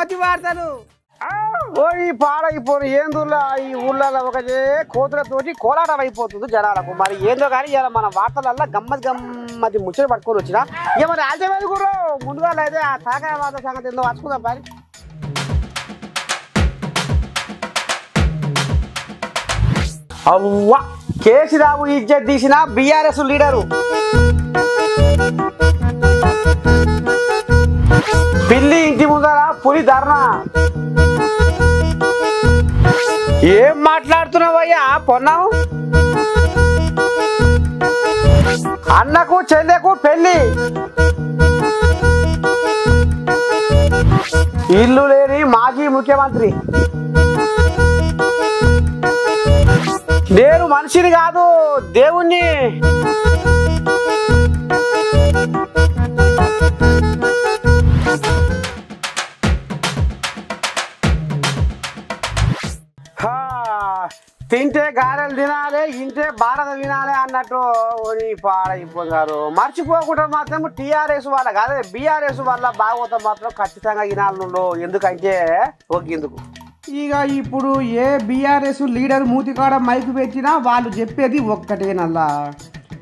కోతి వార్తలు. ఓ ఈ పాడైపోను ఏందులా ఈ ఊళ్ళలో ఒక కోతులతోటి కోలాటం అయిపోతుంది జనాలకు. మరి ఏందో కానీ ఇలా మన వార్తలల్లో గమ్మతి ముచ్చట పట్టుకొని వచ్చినా ఇక మరి ఆల్చమేది గురు ముందుగా అయితే ఆ తలకాయ వార్త సంగతి ఏందో వచ్చుకుందాం పని. అవ్వ కేసీరావు ఇజ్జత్ తీసిన బీఆర్ఎస్ లీడరు పిల్లి ఇంటి ముందర పులి ధర్నా. ఏం మాట్లాడుతున్నావయ్యా పొన్నావు? అన్నకు చెల్లెకు పెళ్లి, ఇల్లు లేని మాజీ ముఖ్యమంత్రి. నేను మనిషిని కాదు దేవుణ్ణి. తింటే గారెలు తినాలి, ఇంటే భారత తినాలి అన్నట్టు పాడైపోతారు. మర్చిపోకుండా మాత్రం టీఆర్ఎస్ వాళ్ళ కాదు బీఆర్ఎస్ వాళ్ళ భాగవతం మాత్రం ఖచ్చితంగా వినాలను. ఎందుకంటే ఒకందుకు ఇక ఇప్పుడు ఏ బీఆర్ఎస్ లీడర్ మూతికాడ మైకు పెట్టినా వాళ్ళు చెప్పేది ఒక్కటేనల్లా.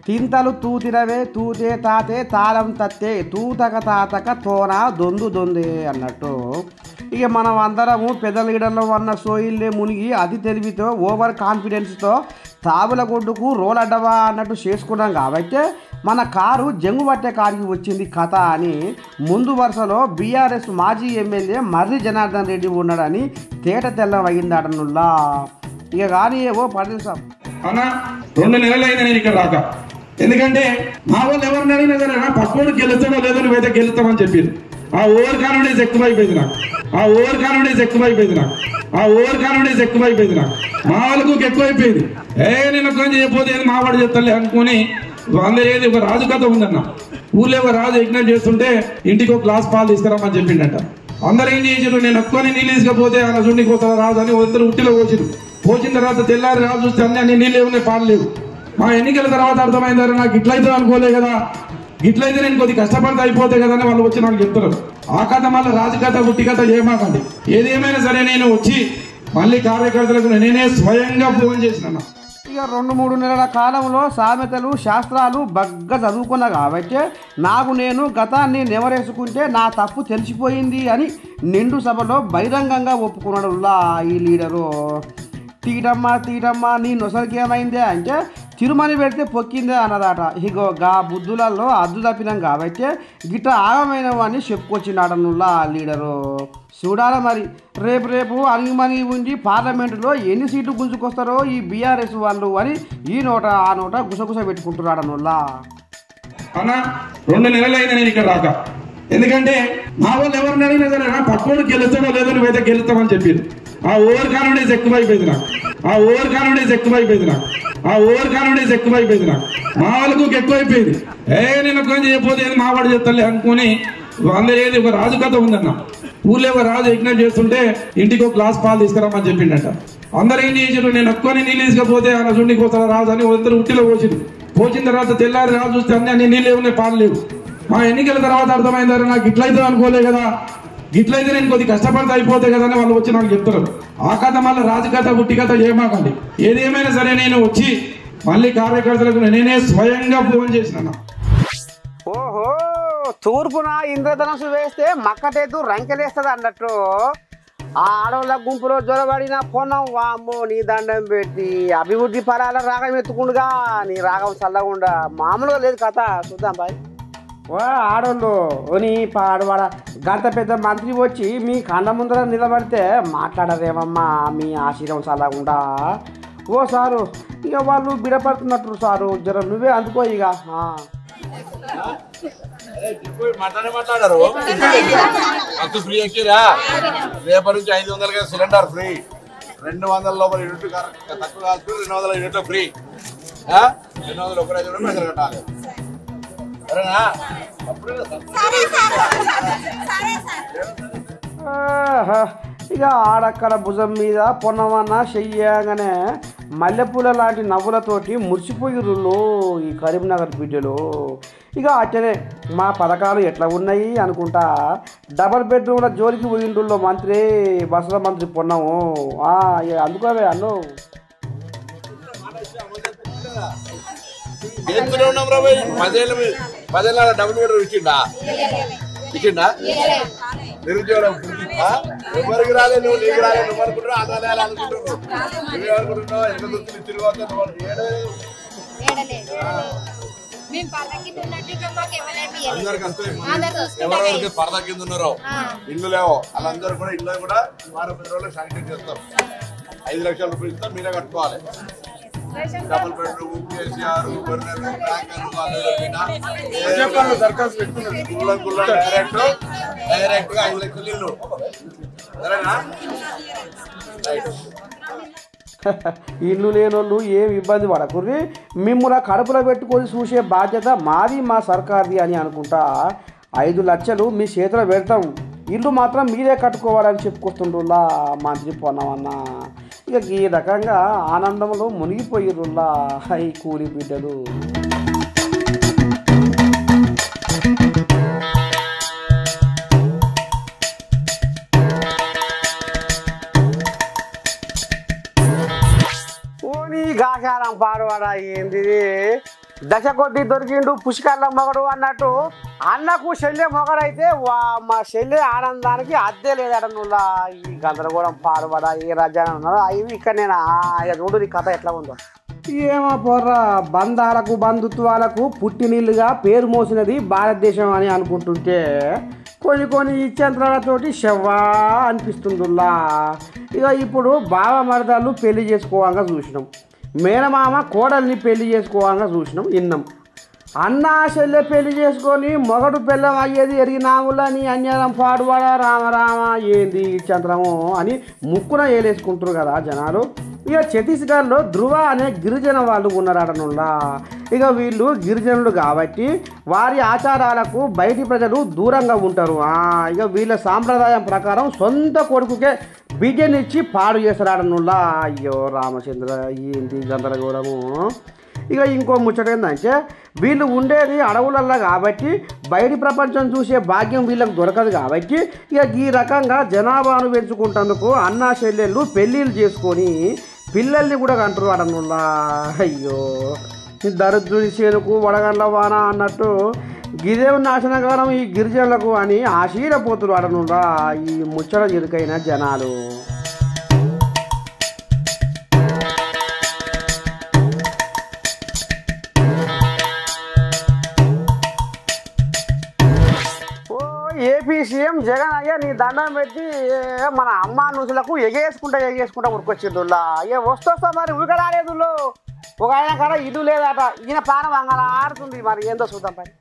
తింతలు తూతిరవే తూతే తాతే తాళం తత్తే తూతక తాతక తోన దొందు దొందే అన్నట్టు. ఇక మనం అందరము పెద్ద లీడర్లో ఉన్న సోయిల్లే మునిగి అతి తెలివితో ఓవర్ కాన్ఫిడెన్స్తో తాబుల కొట్టుకు రోల్ అడ్డవా అన్నట్టు చేసుకున్నాం. కాబట్టి మన కారు జంగు పట్టే కారుకి వచ్చింది కథ అని ముందు వరుసలో బీఆర్ఎస్ మాజీ ఎమ్మెల్యే మర్రి జనార్దన్ రెడ్డి ఉన్నాడని తేట తెల్లం అయిందటనుల్లా. ఇక కానీ ఏవో పడేసాం అన్న 2 నెలలైంది నేను ఇక్కడ రాక. ఎందుకంటే మా వాళ్ళు ఎవరిని అడిగినా సరే పక్కోడు గెలుస్తాడో లేదో నువ్వైతే గెలుస్తామని చెప్పారు. ఆ ఓవర్ కాన్ఫిడెన్స్ ఎక్కువైపోయింది నాకు. మా వాళ్ళకు ఎక్కువైపోయింది. నేను కొంచెం చెప్పిపోతే మా వాడు చెప్తాలే అనుకుని అందరూ ఏది ఒక రాజు కథ ఉందన్న. ఊళ్ళో ఒక రాజు యజ్ఞం చేస్తుంటే ఇంటికి ఒక గ్లాస్ పాలు తీసుకురామని చెప్పిండట. అందరూ ఏం చేసారు, నేను ఒక్కని నీళ్ళు తీసుకపోతే ఆయన చూడికి వస్తాను రాజు అని అందరూ ఉట్టిలో పోసిన తర్వాత తెల్లారి రాజు చూస్తే అన్ని నీళ్ళు ఏమున్నాయి, పాలు లేవు. మా ఎన్నికల తర్వాత అర్థమైందారు నాకు ఇట్లయితే అనుకోలే కదా, ఇట్లయితే నేను కొద్ది కష్టపడితే అయిపోతాయి కదా అని వాళ్ళు వచ్చి నాకు చెప్తున్నారు. ఆ కథ మళ్ళీ రాజు కథ ఉట్టి కథ ఏమాకండి. ఏదేమైనా సరే నేను వచ్చి మళ్ళీ కార్యకర్తలకు నేనే స్వయంగా ఫోన్ చేసిన. ఇక 2-3 నెలల కాలంలో సామెతలు శాస్త్రాలు బగ్గా చదువుకున్నా కాబట్టి నేను గతాన్ని నెవరేసుకుంటే నా తప్పు తెలిసిపోయింది అని నిండు సభలో బహిరంగంగా ఒప్పుకున్నాడు ఈ లీడరు. తీటమ్మా నీ నొసరికేమైందే అంటే తిరుమల పెడితే పొక్కిందే అన్నదాట. ఇగో గా బుద్ధులలో అద్దు తప్పినాం కాబట్టి గిట్ట ఆగమైన వాడిని చెప్పుకొచ్చినాడనుల్లా లీడరు. చూడాలి మరి రేపు అణిగిమణి ఉండి పార్లమెంటులో ఎన్ని సీట్లు గుంజుకొస్తారో ఈ బీఆర్ఎస్ వాళ్ళు అని ఈ నోట ఆ నోట గుసగుస పెట్టుకుంటున్నాడనుల్లా. అన్న 2 నెలలైంది నేను ఇక్కడ రాక. ఎందుకంటే మా వాళ్ళు ఎవరిని అడిగినా సరే పక్కోడు గెలుస్తాడో లేదో నువ్వైతే గెలుస్తామని చెప్పారు. ఆ ఓవర్ కాన్ఫిడెన్స్ ఎక్కువైపోయింది నాకు. మా వాళ్ళకు ఎక్కువైపోయింది. నేను కొంచెం చెప్పిపోతే మా వాడు చెప్తాలే అనుకుని అందరూ ఏది ఒక రాజు కథ ఉందన్న. ఊళ్ళో ఒక రాజు యజ్ఞం చేస్తుంటే ఇంటికి ఒక గ్లాస్ పాలు తీసుకురామని చెప్పిండట. అందరూ ఏం చేసారు, నేను ఒక్కని నీళ్ళు తీసుకపోతే ఆయన చూడికి వస్తాను రాజు అని అందరూ ఉట్టిలో పోసిన తర్వాత తెల్లారి రాజు చూస్తే అన్ని నీళ్ళు ఏమున్నాయి, పాలు లేవు. మా ఎన్నికల తర్వాత అర్థమైందారు నాకు ఇట్లయితే అనుకోలే కదా, ఇట్లయితే నేను కొద్ది కష్టపడితే అయిపోతాయి కదా అని వాళ్ళు వచ్చి నాకు చెప్తున్నారు. ఆ కథ మళ్ళీ రాజు కథ ఉట్టి కథ ఏమాకండి. ఏదేమైనా సరే నేను వచ్చి మళ్ళీ కార్యకర్తలకు నేనే స్వయంగా ఫోన్ చేసిన. ఓహో తూర్పున ఇంద్రధనస్సు వేస్తే మక్కటేతు రంకెలేస్తుంది అన్నట్టు. ఆ ఆడవాళ్ళ గుంపులో జ్వరబడిన పొన్నం వామ్మో నీ దండం పెట్టి అభివృద్ధి పరాల రాగం ఎత్తుకుండగా నీ రాగం చల్లకుండా మామూలుగా లేదు కథ. చూద్దాం బాయ్. ఓ ఆడోళ్ళు నీ పాడవాడ గంత పెద్ద మంత్రి వచ్చి మీ కండ ముందర నిలబడితే మాట్లాడరేమమ్మా మీ ఆశీర్వం చల్లకుండా. ఓ సారు ఇక వాళ్ళు బిడపడుతున్నట్టు సారు జర నువ్వే అందుకో ఇక. మాట్లాడారు ఫ్రీ ఎక్కిరా రేపటి నుంచి 500 సిలిండర్ ఫ్రీ, 200 లోపల యూనిట్ తక్కువ కాదు, 200 యూనిట్లు ఫ్రీ, 200 ఒకరైదు ప్రజలు కట్టాలి. సరేనా? ఇక ఆడక్కల భుజం మీద పొన్నమన్న చెయ్యగానే మల్లెపూల లాంటి నవ్వులతోటి మురిసిపోయిర్రులో ఈ కరీంనగర్ బిడ్డలు. ఇక అట్లనే మా పథకాలు ఎట్లా ఉన్నాయి అనుకుంటా డబల్ బెడ్రూమ్ల జోలికి పోయిండ్రుల్లో మంత్రి బసల మంత్రి పొన్నాము. అందుకోవే అన్నో పదేళ్ళ డబుల్ బెడ్రూమ్ ఇచ్చిండా నిరుద్యోగం ఎవరికి రాలే నువ్వు నీకు రాలే నువ్వు అనుకుంటున్నావు ఆదాయాలు అనుకుంటున్నావు నువ్వు అనుకుంటున్నావు ఎంత దొరికి తిరిగి ఎవరెవరికి పరదా కింద ఉన్నారో ఇల్లు లేవో వాళ్ళందరూ కూడా ఇల్లు కూడా సుమారు 10 రోజులు శాంక్షన్ చేస్తాం. 5 లక్షల రూపాయలు ఇస్తాం, మీరే కట్టుకోవాలి. డబుల్ బెడ్రూమ్ కేసీఆర్ దరఖాస్తు పెట్టుకున్నారు డైరెక్ట్ గా 5 లక్షలు ఇల్లు సరేనా. ఇల్లు లేనోళ్ళు ఏం ఇబ్బంది పడకుర్రి, మిమ్మల్ని కడుపులో పెట్టుకొని చూసే బాధ్యత మాది మా సర్కార్ది అని అనుకుంటా 5 లక్షలు మీ చేతిలో పెడతాం, ఇల్లు మాత్రం మీరే కట్టుకోవాలని చెప్పుకొస్తుండ్రులా మంత్రి పొన్నమన్న. ఇక ఈ రకంగా ఆనందంలో మునిగిపోయిర్రులా ఈ కూలి బిడ్డలు. గాచారం పాడవాడా ఏంది దశ కొద్ది దొరికిండు పుష్కర్ల మొగడు అన్నట్టు అన్నకు శల్య మొగడైతే మా శల్య ఆనందానికి అద్దే లేదట. నువ్వు ఈ గందరగోళం పాడవాడా ఏ రాజ్యాన్ని ఉన్నారో అవి ఇక్కడ నేను చూడు నీ కథ ఎట్లా ఉందో. ఏమో పోర్రా, బంధాలకు బంధుత్వాలకు పుట్టినీళ్ళుగా పేరు మోసినది భారతదేశం అని అనుకుంటుంటే కొన్ని ఇచ్చంత్రాలతోటి శవ్వా అనిపిస్తుందిలా. ఇక ఇప్పుడు బావ మరదళ్ళు పెళ్లి చేసుకోవాలని చూసినాం, మేనమామ కోడల్ని పెళ్లి చేసుకోవాలని చూసినాం, విన్నాం. అన్న చెల్లె పెళ్లి చేసుకొని మొగడు పిల్లం అయ్యేది ఎరిగినాములని అన్యాయం పాడువాడా రామరామ ఏంది చంద్రము అని ముక్కున ఏలేసుకుంటారు కదా జనాలు. ఇక ఛత్తీస్గఢ్లో ధృవ అనే గిరిజన వాళ్ళు ఉన్నారటనుల్లా. ఇక వీళ్ళు గిరిజనులు కాబట్టి వారి ఆచారాలకు బయటి ప్రజలు దూరంగా ఉంటారు. ఇక వీళ్ళ సాంప్రదాయం ప్రకారం సొంత కొడుకుకే బిడ్డనిచ్చి పాడు చేస్తారటనుల్లా. అయ్యో రామచంద్ర ఏంది గందరగోళము. ఇక ఇంకో ముచ్చట ఏంటంటే వీళ్ళు ఉండేది అడవులల్లో కాబట్టి బయటి ప్రపంచం చూసే భాగ్యం వీళ్ళకి దొరకదు కాబట్టి ఇక ఈ రకంగా జనాభాను పెంచుకుంటందుకు అన్నా చెల్లెళ్ళు పెళ్ళిళ్ళు చేసుకొని పిల్లల్ని కూడా కంటారు అడనుల్లా. అయ్యో దరిద్రుడి చేనుకు వడగండ్ల వాన అన్నట్టు గిదేవు నాశనకాలం ఈ గిరిజనులకు అని ఆశీరపోతులు అడనుల్లా ఈ ముచ్చట ఇరుకైన జనాలు. ఏపీ సీఎం జగన్ అయ్యా నీ దండం పెట్టి మన అమ్మ నుసులకు ఎగేసుకుంటా ఉరికొచ్చిండుల్లా. అయ్యా వస్తా మరి ఉరికడాలేదుల్లో ఒక ఆయన కాడ ఇల్లు లేదట, ఈయన ప్రాణం అంగన ఆడుతుంది. మరి ఏందో చూద్దాం పని.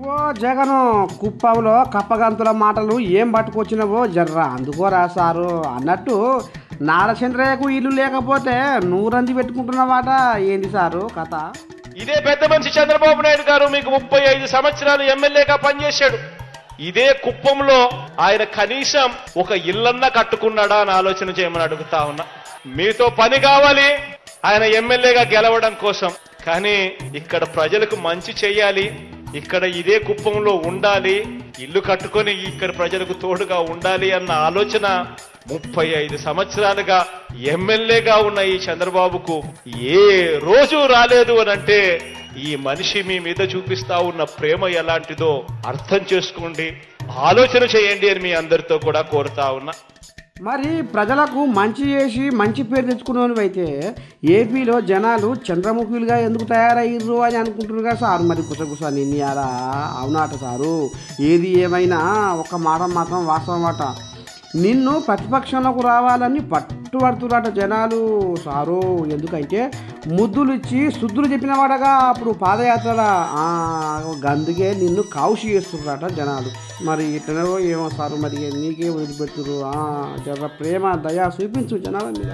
ఓ జగను కుప్పంలో కప్పగంతుల మాటలు ఏం పట్టుకొచ్చినవో జర్రా అందుకోరా సారు అన్నట్టు నారచంద్రయ్యకు ఇల్లు లేకపోతే నూరంది పెట్టుకుంటున్నవాట ఏంది సారు కథ? ఇదే పెద్ద మనిషి చంద్రబాబు నాయుడు గారు మీకు 35 సంవత్సరాలు ఎమ్మెల్యేగా పనిచేశాడు. ఇదే కుప్పంలో ఆయన కనీసం ఒక ఇల్లన్నా కట్టుకున్నాడా అని ఆలోచన చేయమని అడుగుతా ఉన్నా. మీతో పని కావాలి ఆయన ఎమ్మెల్యేగా గెలవడం కోసం, కానీ ఇక్కడ ప్రజలకు మంచి చేయాలి, ఇక్కడ ఇదే కుప్పంలో ఉండాలి, ఇల్లు కట్టుకొని ఇక్కడ ప్రజలకు తోడుగా ఉండాలి అన్న ఆలోచన 35 సంవత్సరాలుగా ఎమ్మెల్యేగా ఉన్న ఈ చంద్రబాబుకు ఏ రోజు రాలేదు అని అంటే ఈ మనిషి మీ మీద చూపిస్తా ఉన్న ప్రేమ ఎలాంటిదో అర్థం చేసుకోండి, ఆలోచన చేయండి అని మీ అందరితో కూడా కోరుతా ఉన్నా. మరి ప్రజలకు మంచి చేసి మంచి పేరు తెచ్చుకునేవి అయితే ఏపీలో జనాలు చంద్రముఖులుగా ఎందుకు తయారయ్యారు అని అనుకుంటున్నారు కదా సారు. మరి గుసగుస నిన్నయారా అవునాట సారు. ఏది ఏమైనా ఒక మాట మాత్రం వాస్తవం మాట, నిన్ను ప్రతిపక్షంలోకి రావాలని పట్టుబడుతున్నట జనాలు సారు. ఎందుకంటే ముద్దులు ఇచ్చి శుద్ధులు చెప్పినవాడగా అప్పుడు పాదయాత్ర అందుకే నిన్ను కౌషి చేస్తున్నారట జనాలు. మరి ఇట్లనో ఏమో సారు, మరి నీకే వదిలిపెడుతురు. జర ప్రేమ దయా చూపించు జనాల మీద.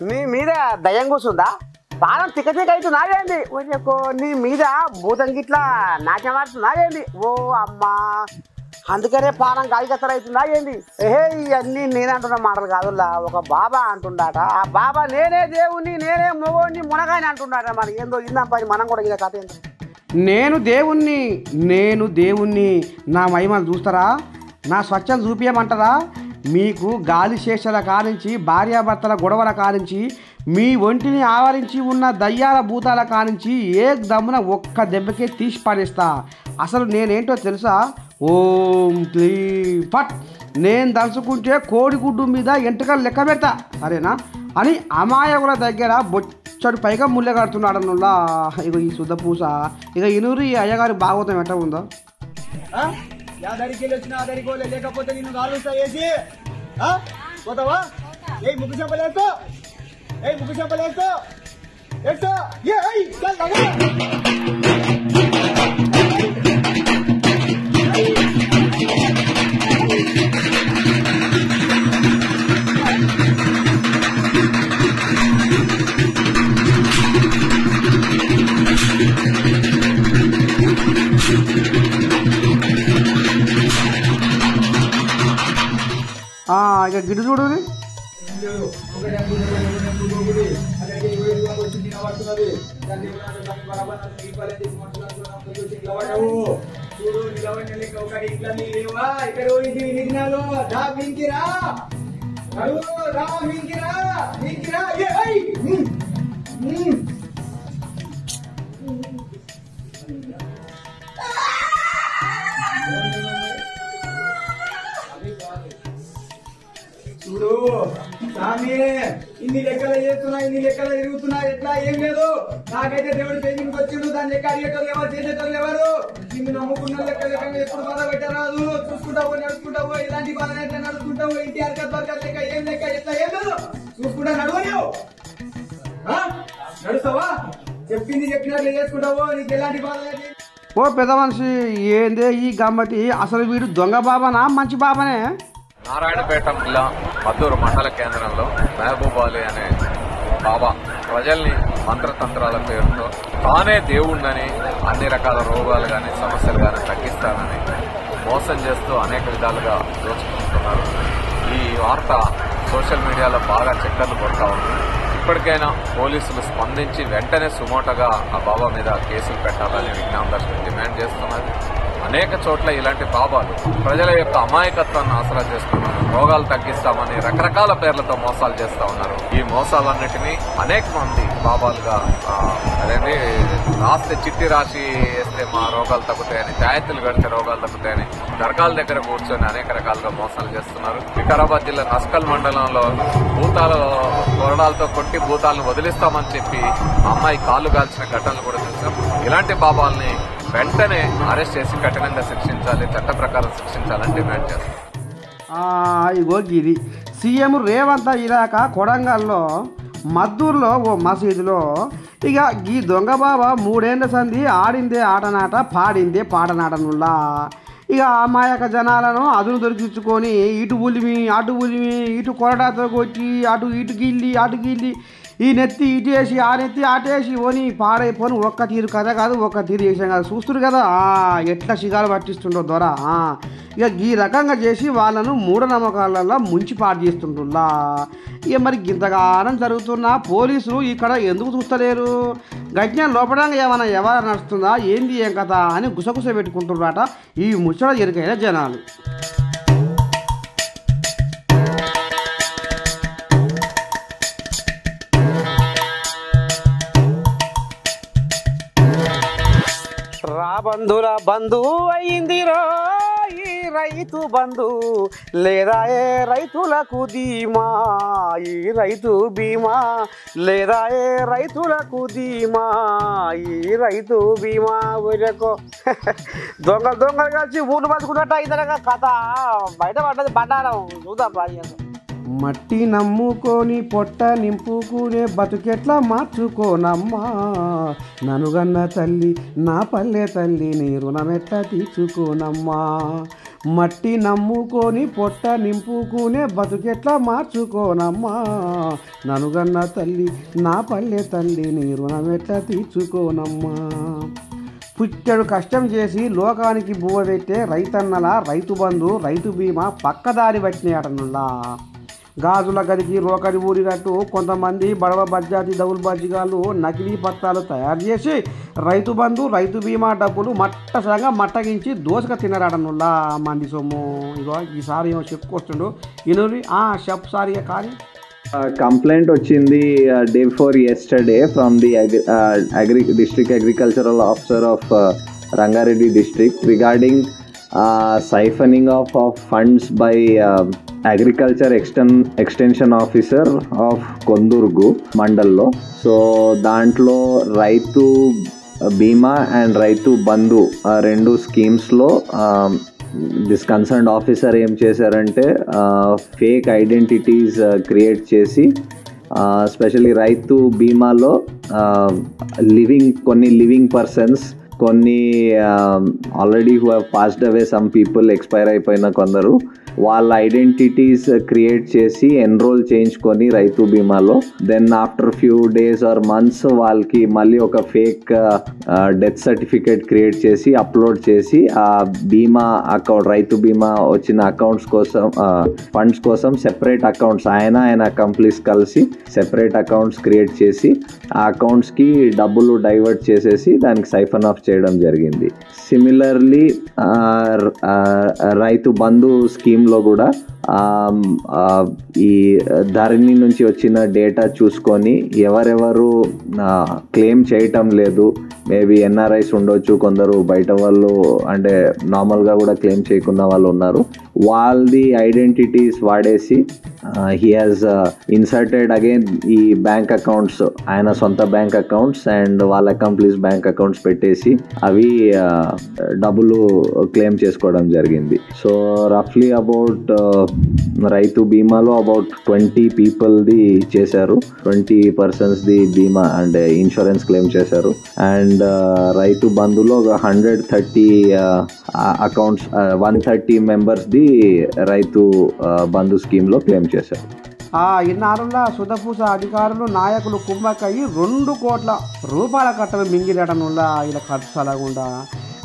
మీ మీద దయం కూర్చుందా? పానం తిక్క అవుతున్నావేంది నీ మీద భూతం గిట్లా నాట్యమాడుతున్నావేంది ఓ అమ్మా అందుకనే పానం గాలికత్తరవుతుందా ఏంది ఏహే ఇవన్నీ నేనంటున్న మాటలు కాదులా ఒక బాబా అంటుండట ఆ బాబా నేనే దేవుణ్ణి నేనే మొగోడిని మునగాని అంటుండట మరి ఏందో ఇందాం పని మనం కూడా ఇదే కథ ఏందో నేను దేవుణ్ణి నా మహిమలు చూస్తారా నా స్వచ్ఛం చూపించమంటారా మీకు గాలి శేషల కానించి భార్యాభర్తల గొడవల కానించి మీ ఒంటిని ఆవరించి ఉన్న దయ్యాల భూతాల కానించి ఏ దమ్మున ఒక్క దెబ్బకే తీసి పడేస్తా అసలు నేనేంటో తెలుసా ఓం క్లీ ఫట్ నేను దలుచుకుంటే కోడిగుడ్డు మీద ఎంటకలు లెక్క పెడతా సరేనా అని అమాయకుల దగ్గర బొచ్చడు పైగా ముళ్ళె కడుతున్నాడనులా ఇక ఈ శుద్ధపూస ఇక ఇనూరు ఈ అయ్యగారి భాగవతం ఎట్లా ఉందో లేకపోతే నిన్ను ఆలోచన చేసి పోతావా ఏ ముగ్గు చెప్పలేస్తా ఇక గిడ్డు చూడు చూడు స్వామి ఇన్ని లెక్కలు చేస్తున్నా ఇన్ని లెక్కలు తిరుగుతున్నా ఎట్లా ఏం లేదు నాకైతే దేవుడు పెయింటింగ్ వచ్చిండు దాని లెక్క అడిగేటోళ్ళు ఎవరు చేసేటోళ్ళు ఎవరు నిన్ను నమ్ముకున్న లెక్క ఎప్పుడు బాధ పెట్టరాదు చూసుకుంటావు నడుచుకుంటావు ఇలాంటి బాధ ఎట్లా నడుచుకుంటావు ఇంటి అరకత్ బరకత్ లెక్క ఏం లెక్క ఎట్లా ఏం లేదు చూసుకుంటా నడవలేవు నడుస్తావా చెప్పింది చెప్పినట్లు చేసుకుంటావు నీకు ఎలాంటి బాధ లేదు ఓ పెద్ద మనిషి ఏందే ఈ గమ్మతి అసలు వీడు దొంగ బాబానా మంచి బాబానే నారాయణపేట జిల్లా మద్దూరు మండల కేంద్రంలో మహబూబాలి అనే బాబా ప్రజల్ని మంత్రతంత్రాల పేరుతో తానే దేవుణ్ణని అన్ని రకాల రోగాలు కానీ సమస్యలు కానీ తగ్గిస్తానని మోసం చేస్తూ అనేక విధాలుగా దోచుకుంటున్నారు. ఈ వార్త సోషల్ మీడియాలో బాగా చక్కర్లు కొడతా ఉంది. ఇప్పటికైనా పోలీసులు స్పందించి వెంటనే సుమోటగా ఆ బాబా మీద కేసులు పెట్టాలని విజ్ఞాన దర్శనం డిమాండ్ చేస్తున్నది. అనేక చోట్ల ఇలాంటి బాబాలు ప్రజల యొక్క అమాయకత్వాన్ని ఆసరా చేస్తున్నారు. రోగాలు తగ్గిస్తామని రకరకాల పేర్లతో మోసాలు చేస్తా ఉన్నారు. ఈ మోసాలన్నిటినీ అనేక మంది బాబాలుగా అదేంటి రాస్తే చిట్టి రాసి వేస్తే మా రోగాలు తగ్గుతాయని, తాయెత్తులు కడితే రోగాలు తగ్గుతాయని దర్గాల దగ్గర కూర్చొని అనేక రకాలుగా మోసాలు చేస్తున్నారు. వికారాబాద్ జిల్లా నస్కల్ మండలంలో భూతాల కొరడాలతో కొట్టి భూతాలను వదిలిస్తామని చెప్పి అమ్మాయి కాళ్ళు కాల్చిన ఘటనలు కూడా చూసాం. ఇలాంటి బాబాల్ని వెంటనే అరెస్ట్ చేసి కఠినంగా శిక్షించాలి, చట్ట ప్రకారం శిక్షించాలని డిమాండ్ చేస్తారు. ఇగో గిది సీఎం రేవంత్ ఇలాక కొడంగల్లో మద్దూరులో ఓ మసీదులో ఇక ఈ దొంగ బాబా 3 ఏళ్ల సంధి ఆడిందే ఆటనాట పాడిందే పాటనాటనుల్లా ఇక అమాయక జనాలను అదును దొరికించుకొని ఇటు ఉలిమి అటు ఉలిమి ఇటు కొరడాతో కొట్టి అటు ఇటు గిల్లి ఈ నెత్తి ఇటేసి ఆ నెత్తి ఆటేసి పోని పాడైపోని ఒక్క తీరు కథ కాదు ఒక్క తీరు చేసాం కాదు చూస్తున్నారు కదా ఎట్లా షిగాలు పట్టిస్తుండో దొర ఇక ఈ రకంగా చేసి వాళ్ళను మూఢనమ్మకాలలో ముంచి పాడు చేస్తుంటున్నా ఇక మరి ఇంతగానం జరుగుతున్నా పోలీసులు ఇక్కడ ఎందుకు చూస్తలేరు గజ్ఞం లోపడంగా ఏమైనా ఎవరు నడుస్తుందా ఏంది ఏం కథ అని గుసగుస పెట్టుకుంటున్నారట ఈ ముచ్చట ఎరుకైన జనాలు. బంధుల బంధు అయిందిరో ఈ రైతు బంధు లేదా ఏ రైతులకు ధీమా ఈ రైతు బీమా లేదా ఏ రైతులకు ధీమా ఈ రైతు బీమా ఊరకో దొంగలు కలిసి ఊళ్ళు బతుకున్నట్టు ఇతరగా కథ బయట పడ్డది బండారం చూద్దాం బాగా. మట్టి నమ్ముకొని పొట్ట నింపుకునే బతుకెట్లా మార్చుకోనమ్మా ననుగన్న తల్లి నా పల్లె తల్లి నీ రుణమెట్లా తీర్చుకోనమ్మా మట్టి నమ్ముకొని పొట్ట నింపుకునే బతుకెట్లా మార్చుకోనమ్మా, ననుగన్న తల్లి నా పల్లె తల్లి నీ రుణం ఎట్లా తీర్చుకోనమ్మా. పుట్టెడు కష్టం చేసి లోకానికి బువ్వ పెట్టే రైతన్నల రైతు బంధు రైతు బీమా పక్కదారి పట్టినాడనులా. గాజుల గదికి రోకడి ఊరినట్టు కొంతమంది బడవ బజ్జాతి దౌల్ బజ్జిగాళ్ళు నకిలీ పత్రాలు తయారు చేసి రైతు బంధు రైతు బీమా డబ్బులు మట్టసంగా మట్టగించి దోసక తినరాడనుల్లా మంది సొమ్ము. ఇగో ఈసారి ఏమో చెప్పుకొస్తుండు ఇనురి షప్ సారీ కానీ కంప్లైంట్ వచ్చింది day before yesterday from the district agricultural officer of Rangareddy district regarding siphoning of funds by agriculture extension officer of Kondurgu మండల్లో. సో దాంట్లో రైతు బీమా అండ్ రైతు బంధు రెండు స్కీమ్స్లో దిస్ కన్సర్న్డ్ ఆఫీసర్ ఏం చేశారంటే ఫేక్ ఐడెంటిటీస్ క్రియేట్ చేసి స్పెషల్లీ రైతు బీమాలో కొన్ని లివింగ్ పర్సన్స్, కొన్ని already who have passed away, some people expire అయిపోయిన కొందరు, వాళ్ళ ఐడెంటిటీస్ క్రియేట్ చేసి ఎన్రోల్ చేయించుకొని రైతు బీమాలో then after few days or months వాళ్ళకి మళ్ళీ ఒక ఫేక్ డెత్ సర్టిఫికేట్ క్రియేట్ చేసి అప్లోడ్ చేసి ఆ బీమా అకౌంట్ రైతు బీమా వచ్చిన అకౌంట్స్ కోసం ఫండ్స్ కోసం సెపరేట్ అకౌంట్స్ ఆయన కంప్లీస్ కలిసి సెపరేట్ అకౌంట్స్ క్రియేట్ చేసి ఆ అకౌంట్స్కి డబ్బులు డైవర్ట్ చేసేసి దానికి సైఫన్ ఆఫ్ చేయడం జరిగింది. సిమిలర్లీ రైతు బంధు స్కీమ్లో కూడా ఈ ధరణి నుంచి వచ్చిన డేటా చూసుకొని ఎవరెవరు క్లెయిమ్ చేయటం లేదు, మేబీ ఎన్ఆర్ఐస్ ఉండొచ్చు, కొందరు బయట వాళ్ళు అంటే నార్మల్గా కూడా క్లెయిమ్ చేయకున్న వాళ్ళు ఉన్నారు, వాళ్ళది ఐడెంటిటీస్ వాడేసి హీ హాజ్ ఇన్సర్టెడ్ అగైన్ ఈ బ్యాంక్ అకౌంట్స్, ఆయన సొంత బ్యాంక్ అకౌంట్స్ అండ్ వాళ్ళ అకంప్లీస్ బ్యాంక్ అకౌంట్స్ పెట్టేసి అవి డబ్బులు క్లెయిమ్ చేసుకోవడం జరిగింది. సో రఫ్లీ అబౌట్ రైతు బీమాలో అబౌట్ 20 పీపుల్ది చేశారు, 20 పర్సన్స్ది బీమా అండ్ ఇన్సూరెన్స్ క్లెయిమ్ చేశారు. అండ్ రైతు బంధులో 130 అకౌంట్స్ 130 మెంబర్స్ది రైతు బంధు స్కీమ్లో క్లెయిమ్ చేశారు. ఇన్నారుల సుధపూస అధికారులు నాయకులు కుమ్మక్కయ్యి 2 కోట్ల రూపాయల కట్టలు మింగిరటనుల్లా. ఇలా ఖర్చు అలాగుండా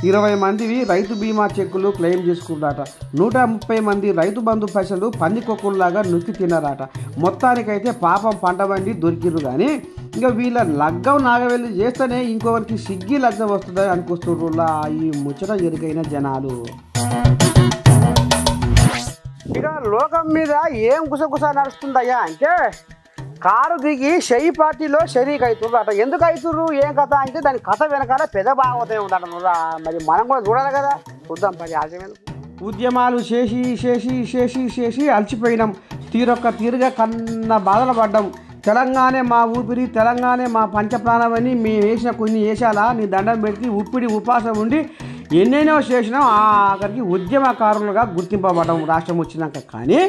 20 మందివి రైతు బీమా చెక్కులు క్లెయిమ్ చేసుకున్నారట. 130 మంది రైతు బంధు పైసలు పందికొక్కుల్లాగా నొక్కి తిన్నారట. మొత్తానికైతే పాపం పంట బండి దొరికిరు. కానీ ఇంకా వీళ్ళ లగ్గం నాగవెల్లి చేస్తేనే ఇంకొకరికి సిగ్గి లగ్గం వస్తుందని అనుకొస్తుర్రులా ఈ ముచ్చట ఎరుగైన జనాలు. ఇక లోకం మీద ఏం గుసగుస నడుస్తుందయ్యా అంటే కారు దిగి షెయి పార్టీలో షరీక్ అవుతుర్రు అట. ఎందుకు అవుతుర్రు ఏం కథ అంటే దాని కథ వెనకాల పెద్ద భాగవతం ఉందట. మరి మనం కూడా చూడాలి కదా, చూద్దాం పని ఆశయం. ఉద్యమాలు చేసి చేసి చేసి చేసి అలసిపోయినాం, తీరుగా కన్న బాధలు పడ్డాం. తెలంగాణ మా ఊపిరి, తెలంగాణ మా పంచప్రాణమని మేము వేసిన కొన్ని వేషాలా నీ దండం పెట్టి ఉప్పిడి ఉపాసం ఉండి ఎన్నెన్నో చేసినాం. ఆఖరికి ఉద్యమకారులుగా గుర్తింపబడ్డాం రాష్ట్రం వచ్చినాక. కానీ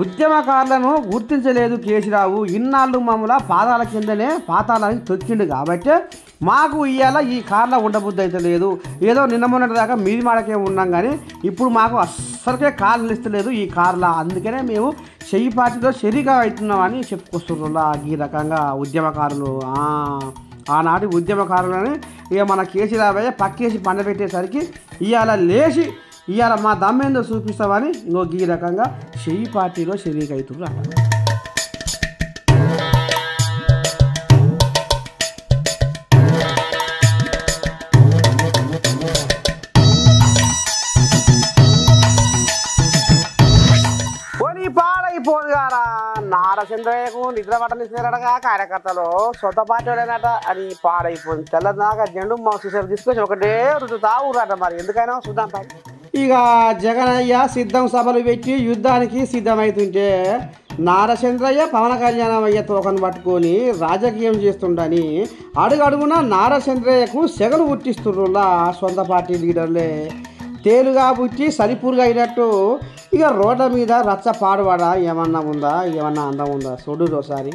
ఉద్యమకారులను గుర్తించలేదు కేసీరావు. ఇన్నాళ్ళు మమ్మల్ని పాదాల కిందనే పాతాలని తొక్కిండు. కాబట్టి మాకు ఇవాళ ఈ కార్లో ఉండబుద్ధి అయితే లేదు. ఏదో నిన్న మొన్నటి దాకా మీది మాడకే ఉన్నాం, కానీ ఇప్పుడు మాకు అస్సలకే కారు నిలుస్తలేదు ఈ కార్లో. అందుకనే మేము షెయి పార్టీలో షరీగా అవుతున్నామని చెప్పుకొస్తున్నా. ఈ రకంగా ఉద్యమకారులు ఆనాటి ఉద్యమకారులని ఇక మన కేసీరావయ్య పక్కేసి పండబెట్టేసరికి ఇవాళ లేచి ఇవాళ మా దమ్మేందో చూపిస్తామని ఇంకో ఈ రకంగా షెయి పార్టీలో షరీక్ అవుతున్నారు. పాడైపోదు గారా నారచంద్రయ్యకు నిద్ర పట్టనిస్తారటగా కార్యకర్తలు సొంత పార్టీ వాళ్ళేనట అని పాడైపోయింది. తెల్లదాకా జెండు మా చూసారు తీసుకొచ్చి ఒకటే రుతుతా ఊరట. మరి ఎందుకైనా చూద్దాం పై. ఇక జగనయ్య సిద్ధం సభలు పెట్టి యుద్ధానికి సిద్ధమవుతుంటే నారచంద్రయ్య పవన్ కళ్యాణయ్య తోకను పట్టుకొని రాజకీయం చేస్తుండని అడుగడుగున నారచంద్రయ్యకు సెగలు పుట్టిస్తుర్రులా సొంత పార్టీ లీడర్లే. తేలుగా పుట్టి సరిపూరుగా అయినట్టు ఇక రోడ్ల మీద రచ్చ పాడువాడ ఏమన్నా ఉందా, ఏమన్నా అందం ఉందా చూడు ఒకసారి.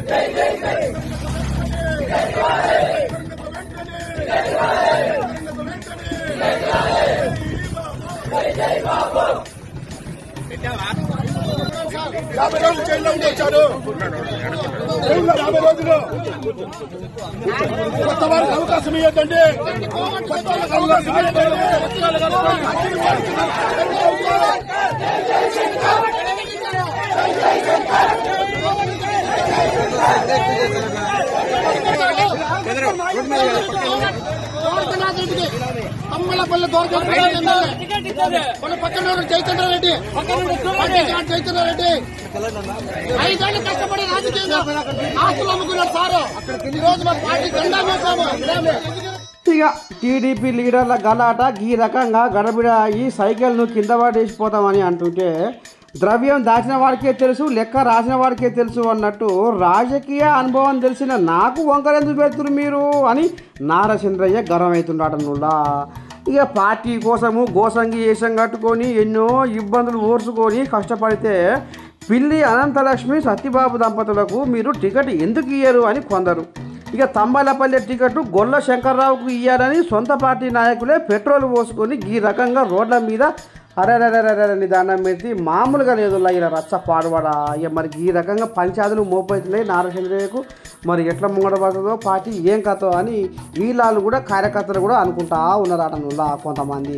జై జై 50 రోజులు జైల్లో ఉండి వచ్చారు. 50 రోజులు కొత్త వారికి అవకాశం ఇవ్వద్దండి. కొత్త వాళ్ళకి అవకాశం ఇవ్వద్దండి. అమ్మలపల్లి మన పక్కన చైతన్యరెడ్డి 5 ఏళ్ళు కష్టపడి రాజకీయంగా ఆస్తులు అమ్ముకున్నాడు సారు. ఈ రోజు మన పార్టీ జెండా వేసాము. ఇక టీడీపీ లీడర్ల గలాట ఈ రకంగా గడబిడ అయ్యి సైకిల్ను కింద పడేసిపోతామని అంటుంటే ద్రవ్యం దాచిన వాడికే తెలుసు, లెక్క రాసిన వాడికే తెలుసు అన్నట్టు రాజకీయ అనుభవం తెలిసిన నాకు వంకరెందుకు పెడుతున్నారు మీరు అని నారచంద్రయ్య గర్వమవుతున్నాడనులా. ఇక పార్టీ కోసము గోసంగి వేషం కట్టుకొని ఎన్నో ఇబ్బందులు ఓర్చుకొని కష్టపడితే పిల్లి అనంతలక్ష్మి సత్యబాబు దంపతులకు మీరు టికెట్ ఎందుకు ఇయ్యరు అని కొందరు. ఇక తంబాలపల్లె టికెట్ గొల్ల శంకర్రావుకు ఇయ్యాలని సొంత పార్టీ నాయకులే పెట్రోల్ పోసుకొని ఈ రకంగా రోడ్ల మీద అరెరని దండం పెట్టి మామూలుగా లేదు ఇలా రచ్చ పాడువాడా. ఇక మరి ఈ రకంగా పంచాయతీలు మోపవుతున్నాయి నారచంద్రయ్యకు. మరి ఎట్లా ముంగడబడుతుందో పార్టీ ఏం కథో అని వీళ్ళు కూడా కార్యకర్తలు కూడా అనుకుంటా ఉన్నారట కొంతమంది.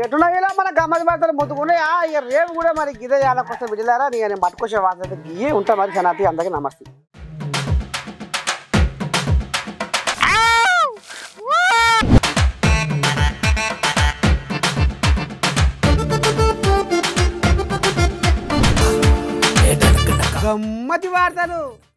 ఎటున్నా మన గమ్మతి పడతారు ముందుకున్నాయా. ఇక రేపు కూడా మరి గిదే చేయాలకొస్తే విడిలారా నేను పట్టుకొచ్చే వార్త గియే ఉంటా. మరి సనాతి అందరికీ నమస్తే. గమ్మతి వార్తలు.